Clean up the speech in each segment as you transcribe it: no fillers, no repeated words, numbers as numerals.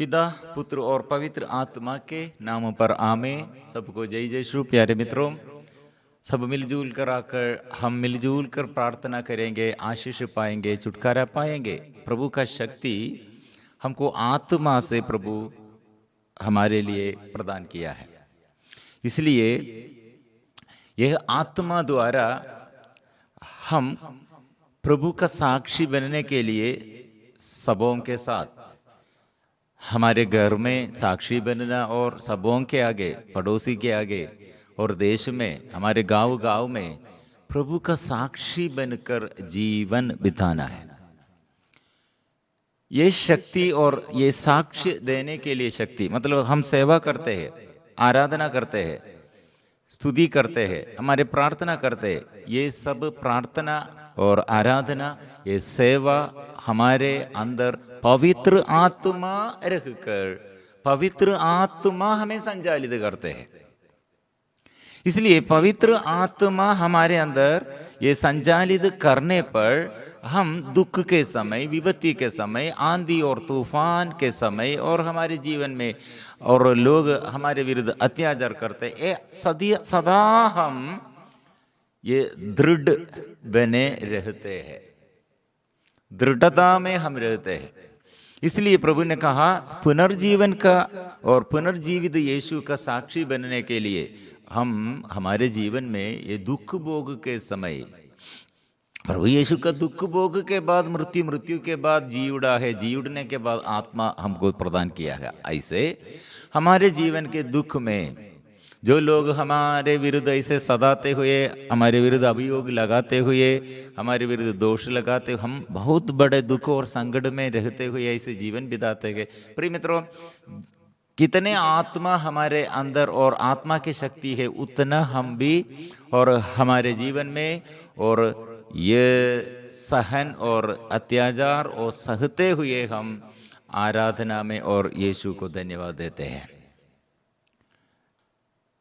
पिता, पुत्र और पवित्र आत्मा के नामों पर आमीन। सबको जय जय श्री। प्यारे मित्रों, सब मिलजुल कर आकर हम मिलजुल कर प्रार्थना करेंगे, आशीष पाएंगे, छुटकारा पाएंगे। प्रभु का शक्ति हमको आत्मा से प्रभु हमारे लिए प्रदान किया है। इसलिए यह आत्मा द्वारा हम प्रभु का साक्षी बनने के लिए सबों के साथ हमारे घर में साक्षी बनना और सबों के आगे, पड़ोसी के आगे और देश में, हमारे गांव गांव में प्रभु का साक्षी बनकर जीवन बिताना है। ये शक्ति और ये साक्ष्य देने के लिए शक्ति मतलब हम सेवा करते हैं, आराधना करते हैं, स्तुति करते हैं, हमारे प्रार्थना करते हैं। ये सब प्रार्थना और आराधना, ये सेवा हमारे अंदर पवित्र आत्मा रखकर पवित्र आत्मा हमें संचालित करते हैं। इसलिए पवित्र आत्मा हमारे अंदर ये संचालित करने पर हम दुख के समय, विपत्ति के समय, आंधी और तूफान के समय और हमारे जीवन में और लोग हमारे विरुद्ध अत्याचार करते हैं, सदा हम ये दृढ़ बने रहते हैं, दृढ़ता में हम रहते हैं। इसलिए प्रभु ने कहा पुनर्जीवन का और पुनर्जीवित यीशु का साक्षी बनने के लिए हम हमारे जीवन में ये दुख भोग के समय, प्रभु यीशु का दुख भोग के बाद मृत्यु, मृत्यु के बाद जी उड़ा है, जी उड़ने के बाद आत्मा हमको प्रदान किया है। ऐसे हमारे जीवन के दुख में जो लोग हमारे विरुद्ध ऐसे सताते हुए, हमारे विरुद्ध अभियोग लगाते हुए, हमारे विरुद्ध दोष लगाते हुए, हम बहुत बड़े दुख और संकट में रहते हुए ऐसे जीवन बिताते गए। प्रिय मित्रों, कितने आत्मा हमारे अंदर और आत्मा की शक्ति है, उतना हम भी और हमारे जीवन में और ये सहन और अत्याचार और सहते हुए हम आराधना में और यीशु को धन्यवाद देते हैं।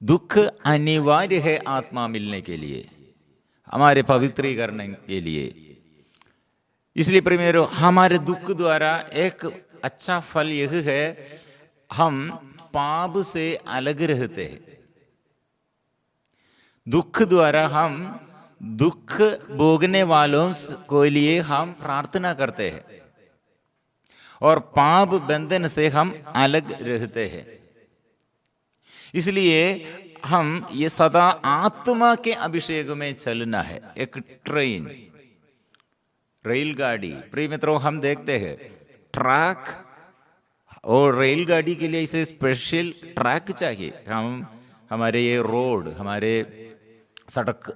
दुख अनिवार्य है आत्मा मिलने के लिए, हमारे पवित्रीकरण के लिए। इसलिए प्रिय हमारे दुख द्वारा एक अच्छा फल यह है, हम पाप से अलग रहते हैं। दुख द्वारा हम दुख भोगने वालों के लिए हम प्रार्थना करते हैं और पाप बंधन से हम अलग रहते हैं। इसलिए हम ये सदा आत्मा के अभिषेक में चलना है। एक ट्रेन, रेलगाड़ी, प्रिय मित्रों, हम देखते हैं ट्रैक और रेलगाड़ी के लिए इसे स्पेशल ट्रैक चाहिए। हम हमारे ये रोड, हमारे सड़क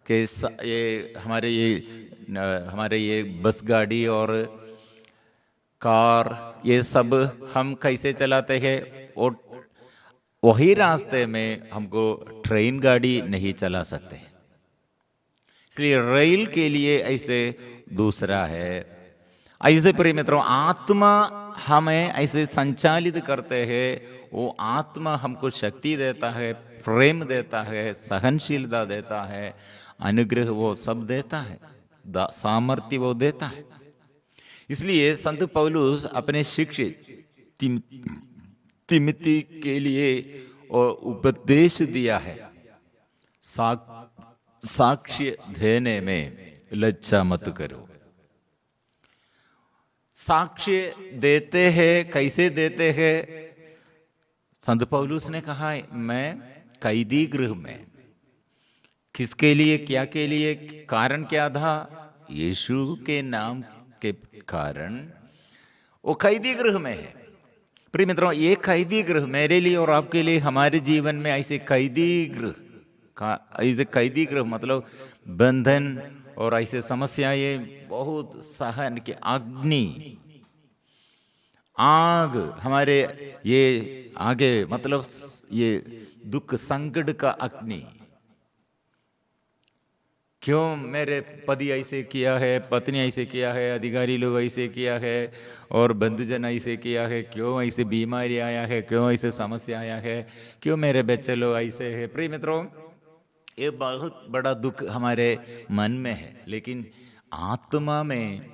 के ये हमारे ये बस गाड़ी और कार, ये सब हम कैसे चलाते हैं, और वही रास्ते में हमको ट्रेन गाड़ी नहीं चला सकते। इसलिए रेल के लिए ऐसे दूसरा है। ऐसे प्रिय मित्रों, आत्मा हमें ऐसे संचालित करते हैं। वो आत्मा हमको शक्ति देता है, प्रेम देता है, सहनशीलता देता है, अनुग्रह वो सब देता है, सामर्थ्य वो देता है। इसलिए संत पौलुस अपने शिक्षित तिमिति के लिए और उपदेश दिया है, साक्ष्य देने में लज्जा मत करो। साक्ष्य देते हैं, कैसे देते हैं? संत पौलुस ने कहा मैं कैदी गृह में, किसके लिए, क्या के लिए, कारण क्या था? यीशु के नाम के कारण वो कैदी गृह में है। प्रिय मित्रों, ये कैदी गृह मेरे लिए और आपके लिए, हमारे जीवन में ऐसे कैदी गृह मतलब बंधन और ऐसे समस्याएं, बहुत सहन के अग्नि, आग हमारे ये आगे मतलब ये दुख संकट का अग्नि। क्यों मेरे पति ऐसे किया है, पत्नी ऐसे किया है, अधिकारी लोग ऐसे किया है और बंधुजन ऐसे किया है, क्यों ऐसे बीमारी आया है, क्यों ऐसे समस्या आया है, क्यों मेरे बच्चे लोग ऐसे हैं। प्रिय मित्रों, ये बहुत बड़ा दुख हमारे मन में है, लेकिन आत्मा में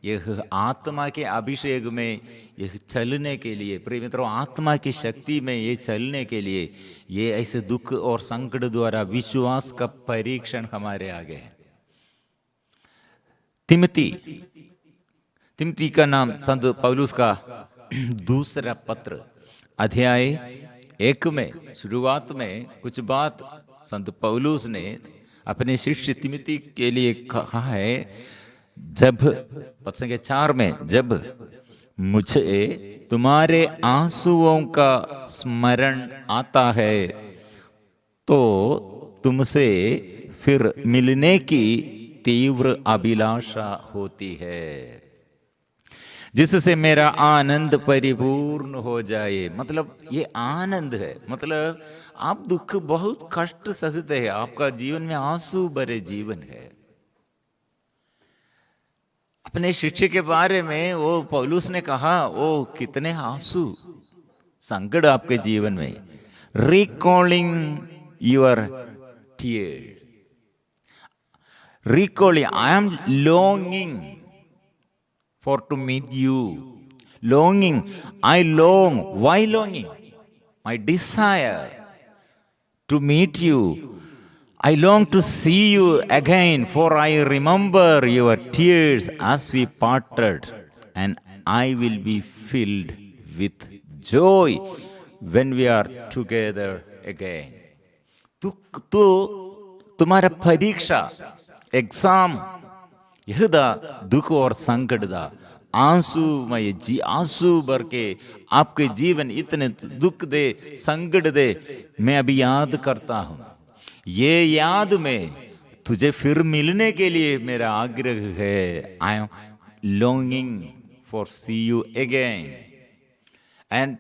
यह आत्मा के अभिषेक में यह चलने के लिए, प्रिय मित्रों, आत्मा की शक्ति में ये चलने के लिए ये ऐसे दुख और संकट द्वारा विश्वास का परीक्षण हमारे आगे है। तिमोथी का नाम संत पौलुस का दूसरा पत्र अध्याय 1 में शुरुआत में कुछ बात संत पौलुस ने अपने शिष्य तिमोथी के लिए कहा है। जब पद संख्या 4 में, जब मुझे तुम्हारे आंसुओं का स्मरण आता है तो तुमसे फिर मिलने की तीव्र अभिलाषा होती है, जिससे मेरा आनंद परिपूर्ण हो जाए। मतलब ये आनंद है, मतलब आप दुख बहुत कष्ट सहते हैं, आपका जीवन में आंसू भरे जीवन है। अपने शिष्य के बारे में वो पौलुस ने कहा, वो कितने आंसू संकट आपके जीवन में, recalling your tear, recalling, I am longing for to meet you. Longing, I long. Why longing? My desire to meet you. I long to see you again, for I remember your tears as we parted, and I will be filled with joy when we are together again. तो तुम्हारा परीक्षा, exam, यहदा दुख और संकट दा, आंसूमय आंसू भर के आपके जीवन इतने दुख दे, संकट दे, मैं अभी याद करता हूं। ये याद में तुझे फिर मिलने के लिए मेरा आग्रह है। I am longing for see you again and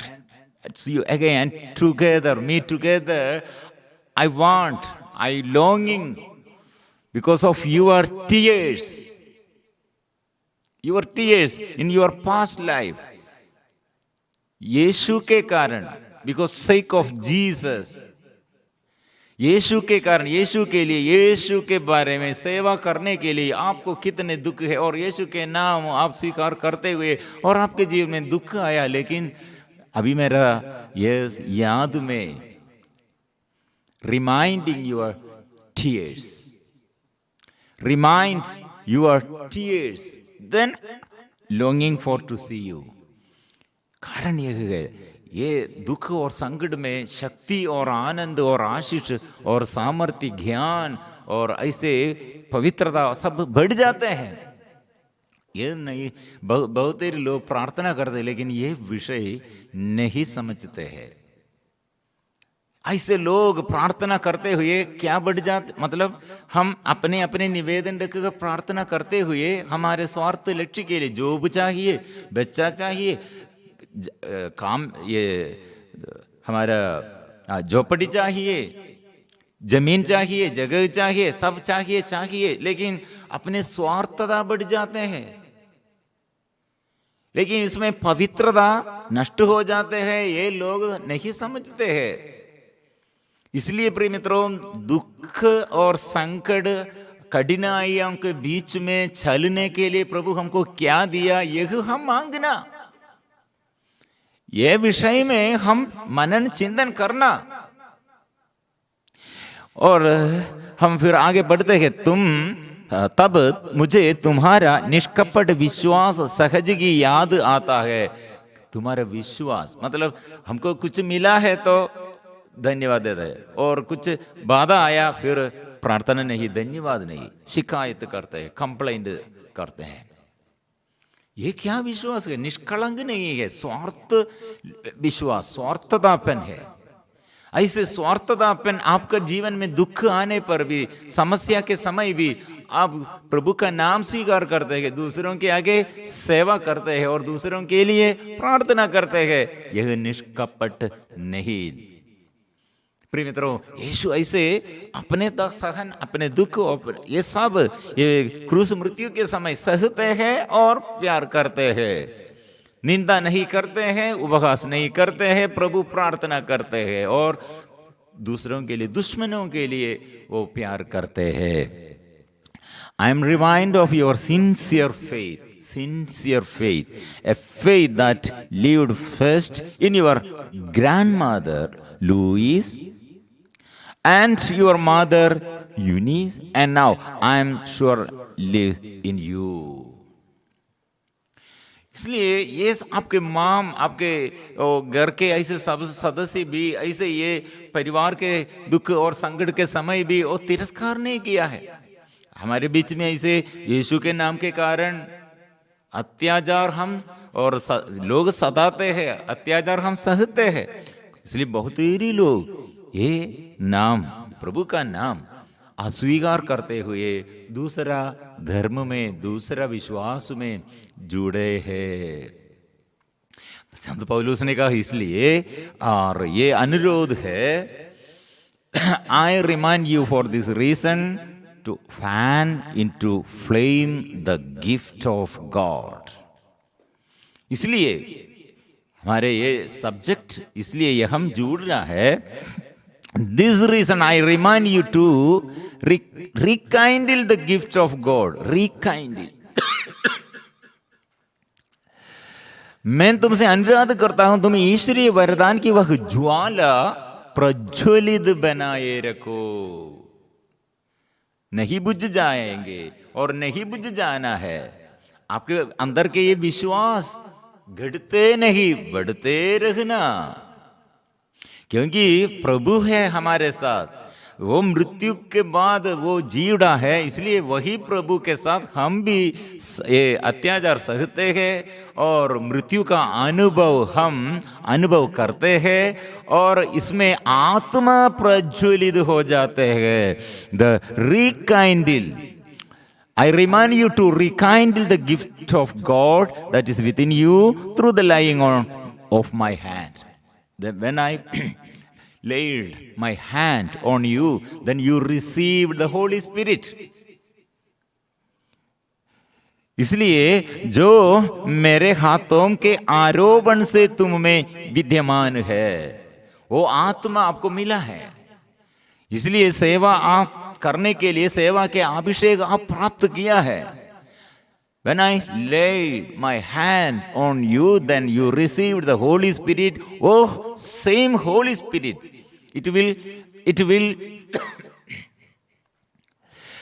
see you again and together, me together. I want, I longing because of your tears, your tears in your past life, Yeshu के कारण, because sake of Jesus, यीशु के कारण, यीशु के लिए, यीशु के बारे में सेवा करने के लिए आपको कितने दुख है, और यीशु के नाम आप स्वीकार करते हुए और आपके जीवन में दुख आया, लेकिन अभी मेरा ये याद में, reminding your tears, reminds your tears, then longing for to see you. कारण यह है, ये दुख और संकट में शक्ति और आनंद और आशीष और सामर्थ्य, ज्ञान और ऐसे पवित्रता सब बढ़ जाते हैं। ये नहीं, बहुत ही लोग प्रार्थना करते हैं लेकिन ये विषय नहीं समझते हैं। ऐसे लोग प्रार्थना करते हुए क्या बढ़ जाते, मतलब हम अपने अपने निवेदन रखकर प्रार्थना करते हुए हमारे स्वार्थ लक्ष्य के लिए, जॉब चाहिए, बच्चा चाहिए, काम, ये हमारा झोपड़ी चाहिए, जमीन चाहिए, जगह चाहिए, सब चाहिए, लेकिन अपने स्वार्थता बढ़ जाते हैं, लेकिन इसमें पवित्रता नष्ट हो जाते हैं। ये लोग नहीं समझते हैं। इसलिए प्रिय मित्रों, दुख और संकट, कठिनाइयों के बीच में चलने के लिए प्रभु हमको क्या दिया, यह हम मांगना, यह विषय में हम मनन चिंतन करना, और हम फिर आगे बढ़ते हैं। तब मुझे तुम्हारा निष्कपट विश्वास सहजगी याद आता है। तुम्हारा विश्वास मतलब हमको कुछ मिला है तो धन्यवाद देता है, और कुछ बाधा आया फिर प्रार्थना नहीं, धन्यवाद नहीं, शिकायत करते हैं, कंप्लेंट करते हैं। ये क्या विश्वास है? निष्कलंक नहीं है, स्वार्थ विश्वास, स्वार्थतापन है। ऐसे स्वार्थतापन आपका जीवन में दुख आने पर भी, समस्या के समय भी आप प्रभु का नाम स्वीकार करते हैं, दूसरों के आगे सेवा करते हैं और दूसरों के लिए प्रार्थना करते हैं, यह निष्कपट नहीं। प्रिय मित्रों, यीशु ऐसे अपने सहन, अपने दुख, ये सब ये क्रूस मृत्यु के समय सहते हैं और प्यार करते हैं, निंदा नहीं करते हैं, उपहास नहीं करते हैं, प्रभु प्रार्थना करते हैं और दूसरों के लिए, दुश्मनों के लिए वो प्यार करते हैं। I am remind of your sincere faith, sincere faith, a faith that lived first in your grandmother Louise and your mother Eunice, and now I am sure live in you. इसलिए ये आपके माम, आपके घर के ऐसे सब सदस्य भी, ऐसे ये परिवार के दुख और संकट के समय भी वो तिरस्कार नहीं किया है। हमारे बीच में ऐसे यीशु के नाम के कारण अत्याचार हम और लोग सताते हैं, अत्याचार हम सहते हैं। इसलिए बहुत ही लोग ये नाम, प्रभु का नाम अस्वीकार करते हुए दूसरा धर्म में, दूसरा विश्वास में जुड़े हैं। संत पौलुस ने कहा इसलिए, और ये अनुरोध है, I remind you for this reason to fan into flame the gift of God. इसलिए हमारे ये सब्जेक्ट, इसलिए ये हम जुड़ रहा है। This reason I remind you to rekindle the gift of God. Rekindle. मैं तुमसे अनुरोध करता हूं, तुम ईश्वरीय वरदान की वह ज्वाला प्रज्वलित बनाए रखो। नहीं बुझ जाएंगे और नहीं बुझ जाना है। आपके अंदर के ये विश्वास घटते नहीं, बढ़ते रहना, क्योंकि प्रभु है हमारे साथ। वो मृत्यु के बाद वो जी उठा है, इसलिए वही प्रभु के साथ हम भी ये अत्याचार सहते हैं और मृत्यु का अनुभव हम अनुभव करते हैं और इसमें आत्मा प्रज्वलित हो जाते हैं। The rekindle, I remind you to rekindle the gift of God that is within you through the laying on of my hand. Then when I laid my hand on you, then you received the Holy Spirit. इसलिए जो मेरे हाथों के आरोपण से तुम में विद्यमान है, वो आत्मा आपको मिला है। इसलिए सेवा आप करने के लिए सेवा के अभिषेक आप प्राप्त किया है। When I laid my hand on you, then you received the Holy Spirit. Oh, same Holy Spirit. It will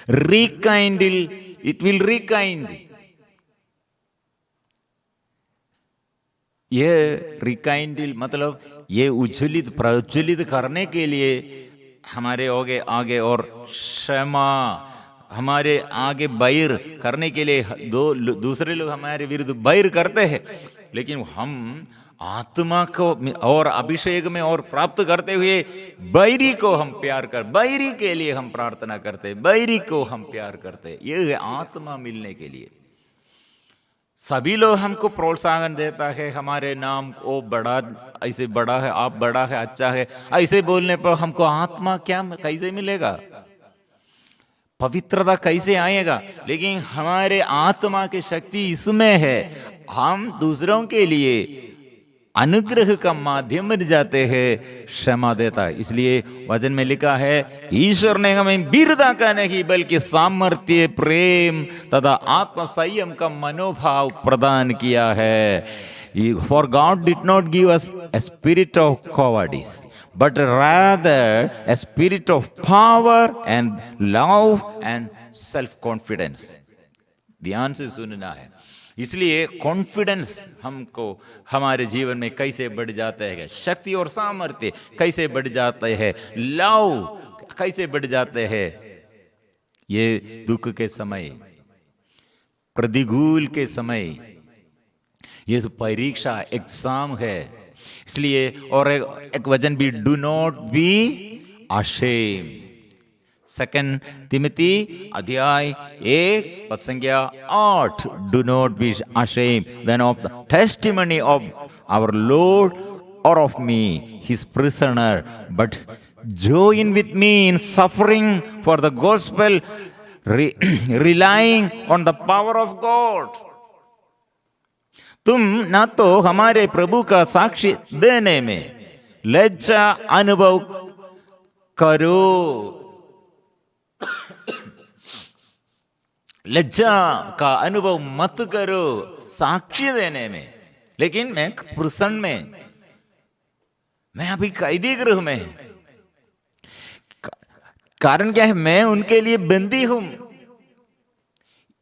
rekindle. It will rekindle. ये rekindle मतलब ये उज्ज्वलित प्रज्वलित करने के लिए हमारे आगे और क्षमा, हमारे आगे बैर करने के लिए दूसरे लोग हमारे विरुद्ध बैर करते हैं, लेकिन हम आत्मा को और अभिषेक में और प्राप्त करते हुए बैरी को हम प्यार कर, बैरी के लिए हम प्रार्थना करते, बैरी को हम प्यार करते। ये है आत्मा मिलने के लिए। सभी लोग हमको प्रोत्साहन देता है, हमारे नाम ओ बड़ा, ऐसे बड़ा है, आप बड़ा है, अच्छा है, ऐसे बोलने पर हमको आत्मा क्या कैसे मिलेगा, पवित्रता कैसे आएगा? लेकिन हमारे आत्मा की शक्ति इसमें है, हम दूसरों के लिए अनुग्रह का माध्यम बन जाते हैं, क्षमा देता है। इसलिए वचन में लिखा है, ईश्वर ने हमें वीरता का नहीं बल्कि सामर्थ्य, प्रेम तथा आत्म संयम का मनोभाव प्रदान किया है। For God did not give us a spirit of cowardice, but rather a spirit of power and love and self-confidence. ध्यान से सुनना है। इसलिए कॉन्फिडेंस हमको हमारे जीवन में कैसे बढ़ जाता है, शक्ति और सामर्थ्य कैसे बढ़ जाता है, लव कैसे बढ़ जाते हैं। ये दुख के समय, प्रतिकूल के समय, ये परीक्षा, एग्जाम है। इसलिए और एक वचन भी, do not be ashamed. 2 Timothy अध्याय 1 पद संख्या 8, do not B ashamed then of the testimony of our Lord or of me, his prisoner, but join with me in suffering for the gospel, relying on the power of God. तुम ना तो हमारे प्रभु का साक्षी देने में लज्जा अनुभव करो। लज्जा का अनुभव मत करो साक्ष्य देने में। लेकिन मैं प्रसन्न में, मैं अभी कैदी गृह में। कारण क्या है? मैं उनके लिए बंदी हूं,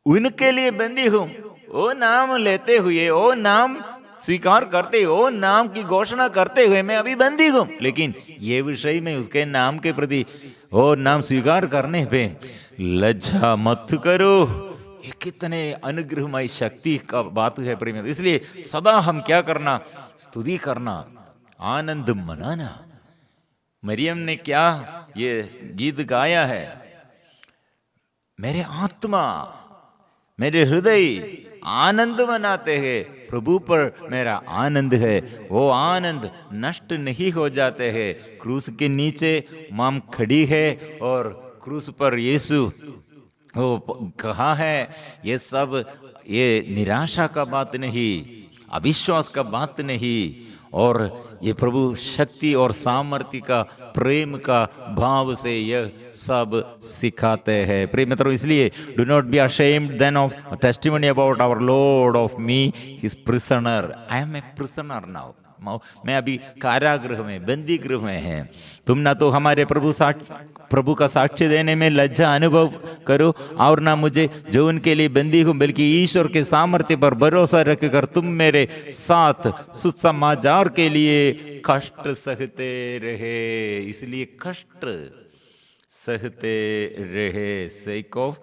उनके लिए बंदी हूं। वो नाम लेते हुए, वो नाम स्वीकार करते हुए, वो नाम की घोषणा करते हुए मैं अभी बंदी हूं। लेकिन ये विषय में उसके नाम के प्रति वो नाम स्वीकार करने पे लज्जा मत करो। ये कितने अनुग्रहमय शक्ति का बात है प्रेम। इसलिए सदा हम क्या करना? स्तुति करना, आनंद मनाना। मरियम ने क्या ये गीत गाया है? मेरे आत्मा, मेरे हृदय आनंद मनाते हैं, प्रभु पर मेरा आनंद है। वो आनंद नष्ट नहीं हो जाते हैं। क्रूस के नीचे माम खड़ी है और क्रूस पर यीशु वो कहा है, ये सब ये निराशा का बात नहीं, अविश्वास का बात नहीं, और ये प्रभु शक्ति और सामर्थ्य का, प्रेम का भाव से यह सब सिखाते हैं। प्रिय मित्रों, इसलिए do not be ashamed then of testimony about our lord of me his prisoner. I am a prisoner now. मैं अभी कारागृह में, बंदी गृह में है। तुम ना तो हमारे प्रभु का साक्ष्य देने में लज्जा अनुभव करो, और ना मुझे जो उनके लिए बंदी हूं, बल्कि ईश्वर के सामर्थ्य पर भरोसा रखकर तुम मेरे साथ सुसमाचार के लिए कष्ट सहते रहे। इसलिए कष्ट सहते रहे। sake of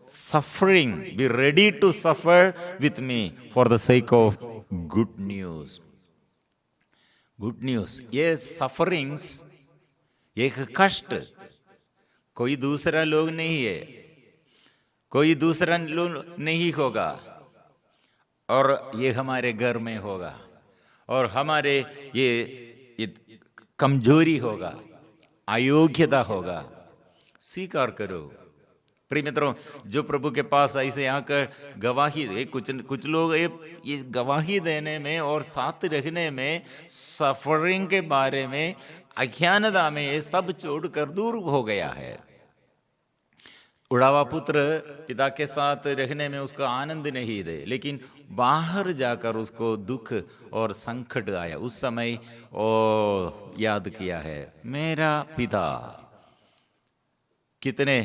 suffering, be ready to suffer with me for the sake of good news. Good news. ये सफरिंग्स, एक कष्ट कोई दूसरा लोग नहीं है, कोई दूसरा लोग नहीं होगा, और ये हमारे घर में होगा, और हमारे ये कमजोरी होगा, अयोग्यता होगा। स्वीकार करो। प्रिय मित्रों, जो प्रभु के पास ऐसे आकर गवाही, कुछ लोग ये गवाही देने में और साथ रहने में, सफरिंग के बारे में, अज्ञानता में ये सब छोड़कर दूर हो गया है। उड़ावा पुत्र पिता के साथ रहने में उसका आनंद नहीं दे, लेकिन बाहर जाकर उसको दुख और संकट आया, उस समय ओ याद किया है, मेरा पिता कितने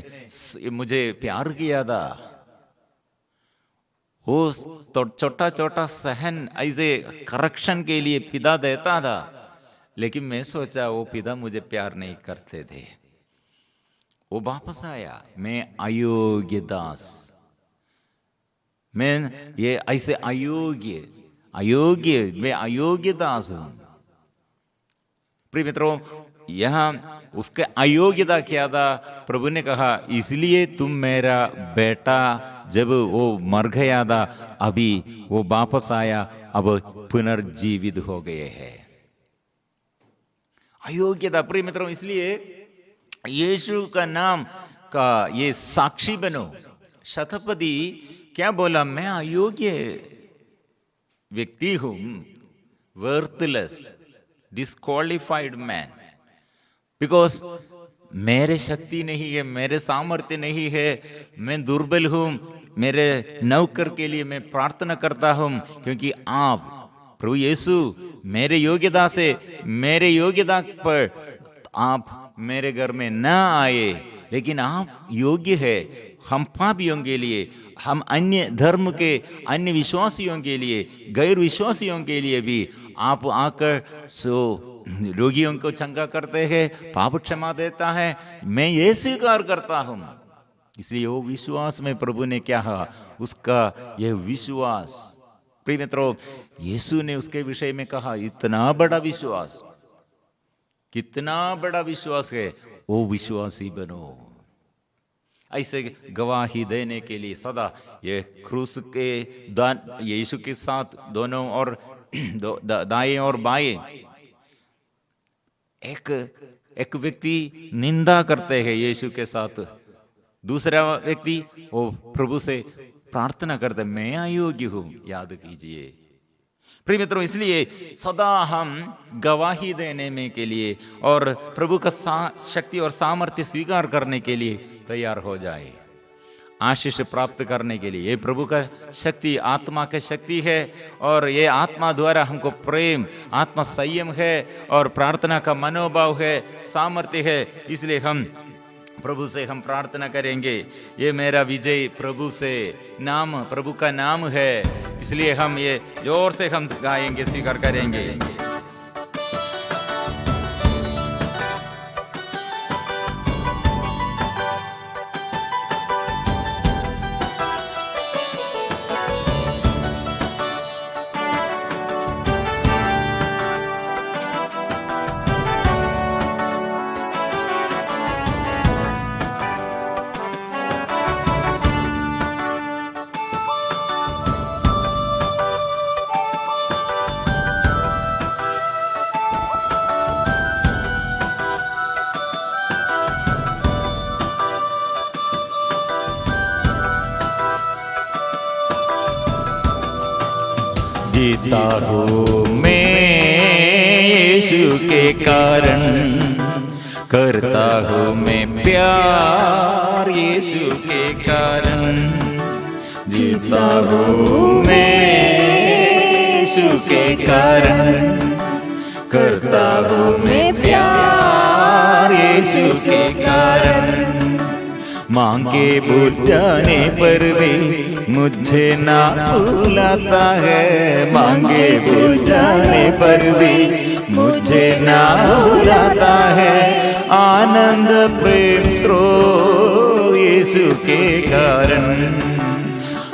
मुझे प्यार किया था। वो छोटा छोटा सहन ऐसे करेक्शन के लिए पिता देता था, लेकिन मैं सोचा वो पिता मुझे प्यार नहीं करते थे। वो वापस आया, मैं अयोग्य दास, मैं ये ऐसे अयोग्य मैं अयोग्य दास हूं। प्रिय मित्रों, यहां उसके अयोग्यता क्या था? प्रभु ने कहा, इसलिए तुम मेरा बेटा, जब वो मर गया था, अभी वो वापस आया, अब पुनर्जीवित हो गए हैं। अयोग्यता। प्रिय मित्रों, इसलिए यीशु का नाम का ये साक्षी बनो। शतपदी क्या बोला? मैं अयोग्य व्यक्ति हूं, वर्थलेस, डिस्क्वालिफाइड मैन, बिकॉज मेरे शक्ति नहीं है, मेरे सामर्थ्य नहीं है, मैं दुर्बल हूं। मेरे नौकर के लिए मैं प्रार्थना करता हूं, क्योंकि आप प्रभु यीशु मेरे योग्यता से, मेरे योग्यता पर आप मेरे घर में न आए, लेकिन आप योग्य है। हम पापियों के लिए, हम अन्य धर्म के, अन्य विश्वासियों के लिए, गैर विश्वासियों के लिए भी आप आकर रोगियों को चंगा करते हैं, पाप क्षमा देता है। मैं ये स्वीकार करता हूं। इसलिए वो विश्वास में प्रभु ने क्या कहा, उसका यह विश्वास। प्रिय मित्रों, यीशु ने उसके विषय में कहा, इतना बड़ा विश्वास, कितना बड़ा विश्वास है, वो विश्वासी बनो। ऐसे गवाही देने के लिए सदा ये क्रूस के यीशु के साथ दोनों और दाएं और बाएं, एक व्यक्ति निंदा करते हैं यीशु के साथ, दूसरा व्यक्ति वो प्रभु से प्रार्थना करते, मैं अयोग्य हूं। याद कीजिए प्रिय मित्रों, इसलिए सदा हम गवाही देने में के लिए और प्रभु का शक्ति और सामर्थ्य स्वीकार करने के लिए तैयार हो जाए। आशीष प्राप्त करने के लिए। ये प्रभु का शक्ति, आत्मा का शक्ति है, और ये आत्मा द्वारा हमको प्रेम, आत्मा संयम है और प्रार्थना का मनोभाव है, सामर्थ्य है। इसलिए हम प्रभु से हम प्रार्थना करेंगे, ये मेरा विजय प्रभु से, नाम प्रभु का नाम है, इसलिए हम ये जोर से हम गाएंगे, स्वीकार करेंगे। जीता हूँ मैं यीशु के कारण, करता हूँ मैं प्यार यीशु के कारण। जीता हूँ मैं यीशु के कारण, करता हूँ मैं प्यार यीशु के कारण। मांगे बुझ जाने पर भी मुझे ना भुलाता है, मांगे बुझ जाने पर भी मुझे ना भुलाता है। आनंद प्रेम स्रोत यीशु के कारण,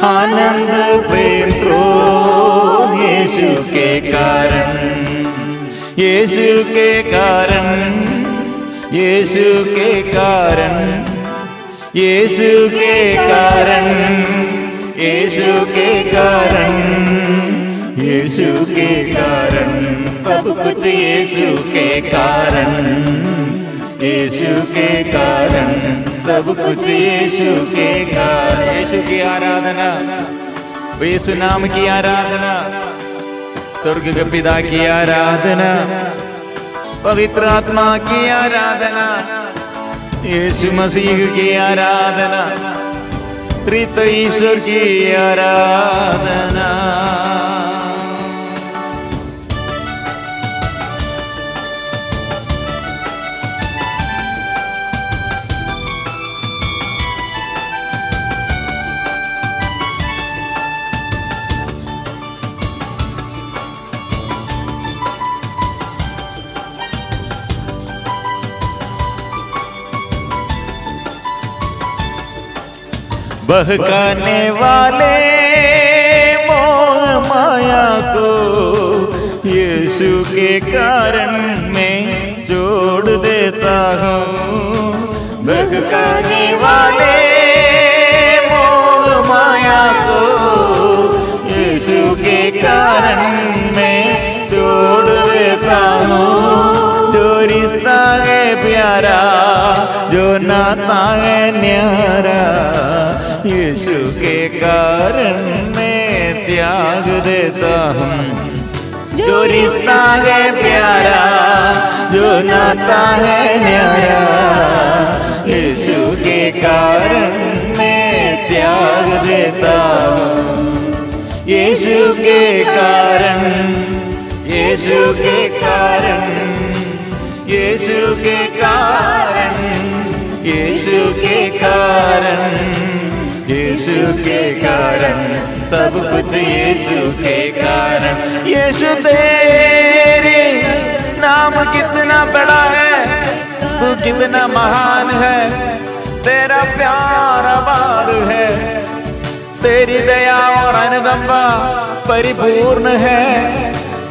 आनंद प्रेम स्रोत यीशु के कारण, यीशु के कारण, यीशु के कारण, यीशु के कारण, यीशु के कारण, यीशु के कारण, सब कुछ यीशु के कारण, यीशु के कारण, सब कुछ यीशु के कारण। यीशु की आराधना, यीशु नाम की आराधना, स्वर्ग के पिता की आराधना, पवित्र आत्मा की आराधना, यीशु मसीह की आराधना, त्रित्व ईश्वर की आराधना। बहकाने वाले मोह माया को यीशु के कारण मैं जोड़ देता हूँ। बहकाने वाले मोह माया को यीशु के कारण मैं जोड़ देता हूँ। जो रिश्ता है प्यारा, जो नाता है न्यारा, यीशु के कारण मैं त्याग देता हूँ। जो रिश्ता है प्यारा, जो नाता है न्यारा, यीशु के कारण मैं त्याग देता हूँ। यीशु के कारण, यीशु के कारण, यीशु के कारण, यीशु के कारण, यीशु के कारण, सब कुछ यीशु के कारण। यीशु तेरे नाम कितना बड़ा है, तू कितना महान है, तेरा प्यार अपार है, तेरी दया और अनुकंपा परिपूर्ण है।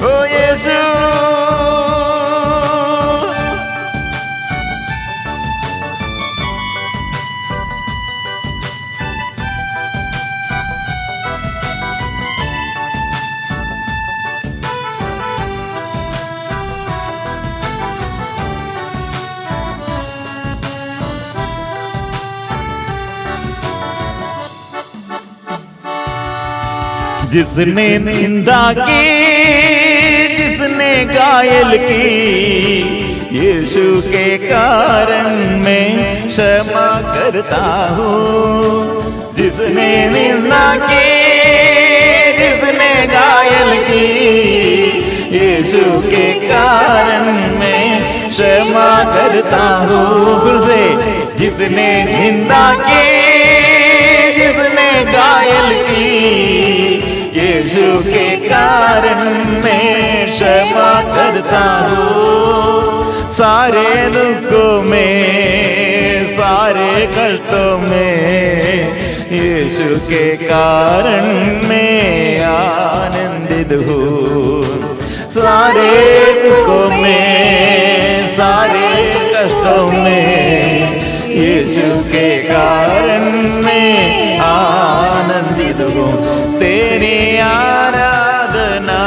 ओ यीशु, जिसने निंदा की, जिसने घायल की, यीशु के कारण मैं क्षमा करता हूँ। जिसने निंदा की, जिसने घायल की, यीशु के कारण मैं क्षमा करता हूँ। फिर से, जिसने निंदा की, जिसने घायल की, यीशु के कारण मैं क्षमा करता हूँ। सारे दुखों में, सारे कष्टों में, यीशु के कारण मैं आनंदित हूँ। सारे दुखों में, सारे कष्टों में, यीशु के कारण मैं आनंदित हूँ। तेरी आराधना,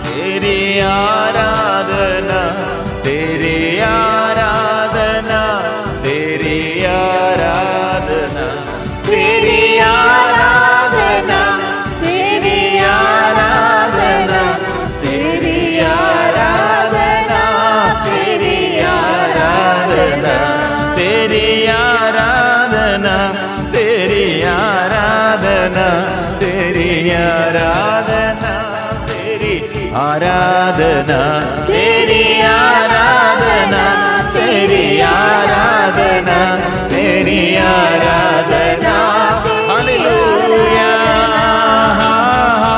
तेरी आराधना, तेरी आराधना, तेरी आराधना, तेरी आराधना, तेरी आराधना, तेरी आराधना, तेरी आराधना, तेरी आराधना, तेरी आराधना, तेरी आराधना, तेरी आराधना, तेरी आराधना, तेरी आराधना, तेरी आराधना। Hallelujah,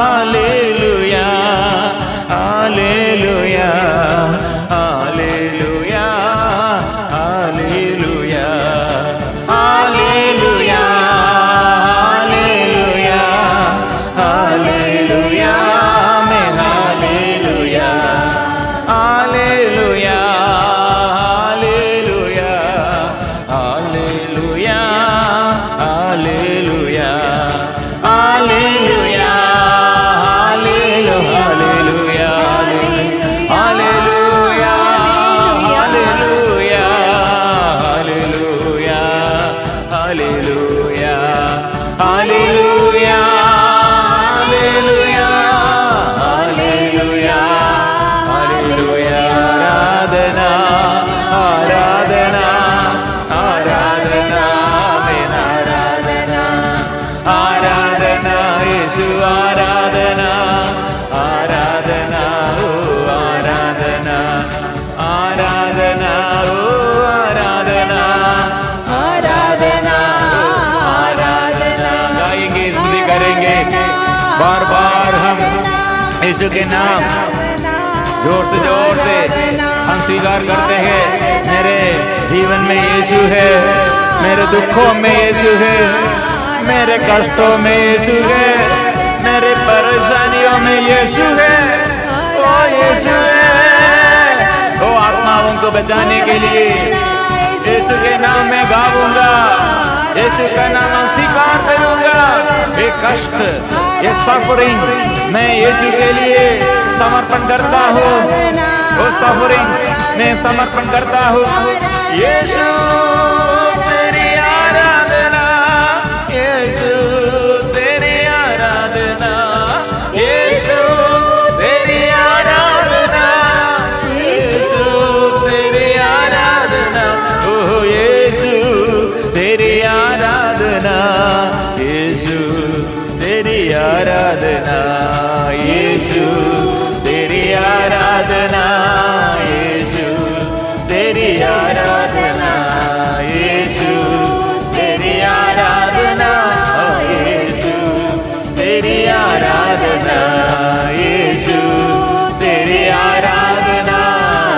hallelujah, hallelujah, hallelujah, hallelujah, hallelujah, hallelujah, hallelujah, मैं hallelujah, hallelujah, hallelujah, hallelujah, hallelujah, hallelujah, hallelujah, hallelujah, hallelujah, hallelujah, hallelujah, hallelujah, hallelujah, hallelujah, hallelujah. आराधना, आराधना, आराधना, मेरा आराधना, आराधना, यीशु आराधना, आराधना, ओ आराधना, आराधना, ओ आराधना, आराधना, आराधना। गाएंगे, स्तुति करेंगे, बार बार हम यीशु के नाम जोर से हम स्वीकार करते हैं। मेरे जीवन में यीशु है, मेरे दुखों में यीशु है, मेरे कष्टों में यीशु है, मेरे परेशानियों में यीशु है। ओ यीशु है, ओ आत्माओं को बचाने के लिए यीशु के नाम में गाऊंगा, यीशु का नाम स्वीकार करूंगा। ये कष्ट, ये सफरिंग मैं यीशु के लिए समर्पण करता हूँ। वो सफरिंग्स मैं समर्पण करता हूँ। यीशु तेरी आराधना, यीशु तेरी आराधना, यीशु तेरी आराधना, यीशु तेरी आराधना, ओ यीशु तेरी आराधना, यीशु तेरी आराधना, यीशु तेरी आराधना, यीशु तेरी आराधना, यीशु तेरी आराधना, यीशु तेरी आराधना, यीशु तेरी आराधना,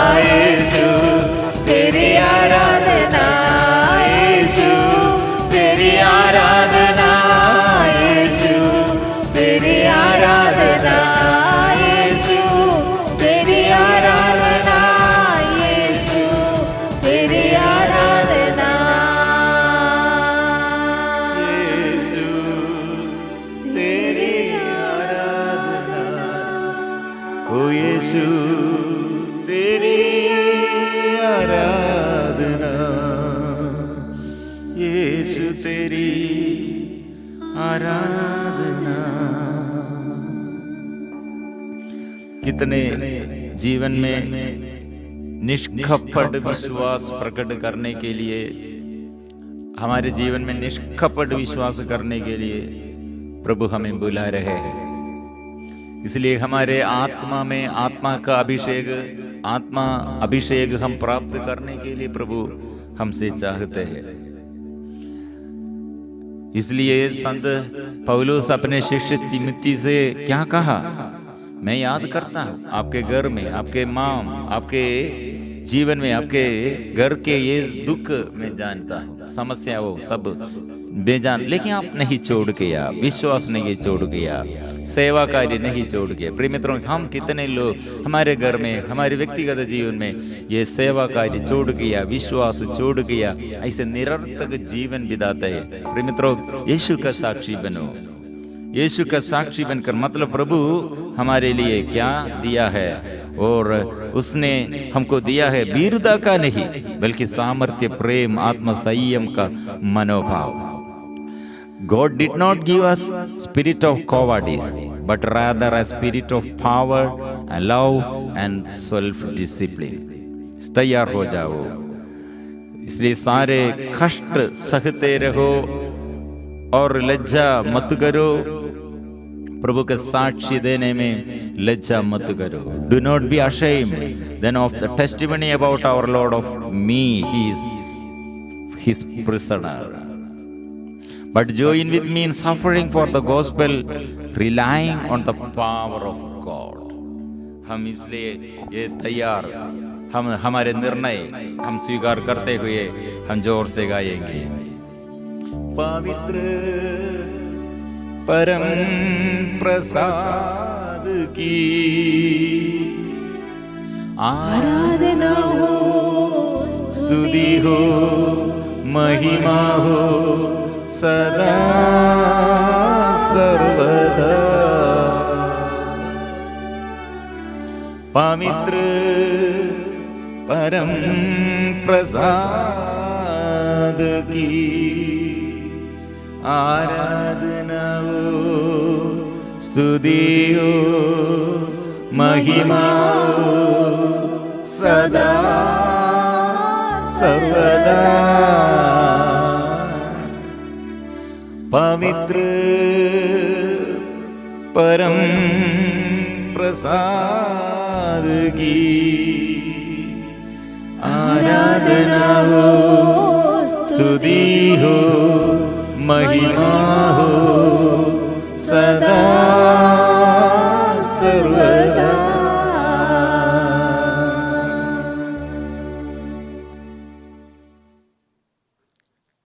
यीशु तेरी आराधना, यीशु तेरी आराधना, यीशु तेरी आराधना, यीशु तेरी आराधना, यीशु तेरी आराधना, यीशु तेरी आराधना, ओ यीशु तेरी आराधना, यीशु तेरी आराधना। कितने जीवन में निष्कपट विश्वास प्रकट करने के लिए हमारे जीवन में निष्कपट विश्वास करने के लिए प्रभु हमें बुला रहे हैं। इसलिए हमारे आत्मा में आत्मा का अभिषेक हम प्राप्त करने के लिए प्रभु हमसे चाहते हैं। इसलिए संत पौलुस अपने शिष्य तिमोथी से क्या कहा? मैं याद करता हूं आपके घर में, आपके माँ, आपके जीवन में, आपके घर के ये दुख मैं जानता हूं, समस्या वो सब बेजान, लेकिन आप नहीं छोड़ गया, विश्वास नहीं छोड़ गया, सेवा कार्य नहीं छोड़ गया। प्रिय मित्रों, हम कितने लोग हमारे घर में, हमारे व्यक्तिगत जीवन में ये सेवा कार्य छोड़ गया, विश्वास छोड़ गया, ऐसे निरर्थक जीवन बिताते हैं। प्रिय मित्रों, यीशु का साक्षी बनो। यीशु का साक्षी बनकर, मतलब प्रभु हमारे लिए क्या दिया है, और उसने हमको दिया है वीरता का नहीं, बल्कि सामर्थ्य, प्रेम, आत्म संयम का मनोभाव। God did not give us spirit of cowardice, but rather a spirit of power and love and self-discipline. तैयार हो जाओ। इसलिए सारे कष्ट सहते रहो और लज्जा मत करो। प्रभु का साक्षी देने में लज्जा मत करो। Do not be ashamed then of the testimony about our Lord of me, he is his prisoner. But join with me in suffering for the gospel, relying on the power of God. हम इसलिए ये तैयार, हम हमारे निर्णय हम स्वीकार करते हुए हम जोर से गाएंगे। पवित्र परम प्रसाद की आराधना हो, स्तुति हो, महिमा हो सदा सर्वदा। पवित्र परम प्रसाद की आराधना हो, स्तुति हो, महिमा हो सदा सर्वदा। पवित्र परम प्रसाद की आराधना हो, स्तुति हो, महिमा हो सदा